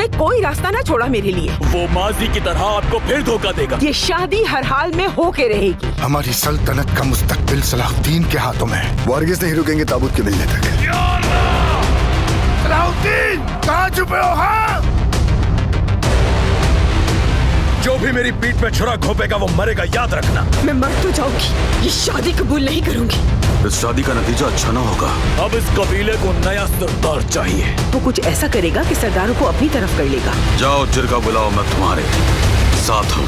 उसने कोई रास्ता ना छोड़ा मेरे लिए। वो माजी की तरह आपको फिर धोखा देगा। ये शादी हर हाल में हो के रहेगी। हमारी सल्तनत का मुस्तकबिल सलाहुद्दीन के हाथों में है। वो हरगिज़ नहीं रुकेंगे ताबूत के मिलने तक। सलाहुद्दीन कहाँ छुपे हो? हाँ, जो भी मेरी पीठ पे छुरा घोंपेगा वो मरेगा, याद रखना। मैं मर तो जाऊंगी, ये शादी कबूल नहीं करूंगी। इस शादी का नतीजा अच्छा ना होगा। अब इस कबीले को नया सरदार चाहिए। वो कुछ ऐसा करेगा कि सरदारों को अपनी तरफ कर लेगा। जाओ जिरगा बुलाओ, मैं तुम्हारे साथ हूँ।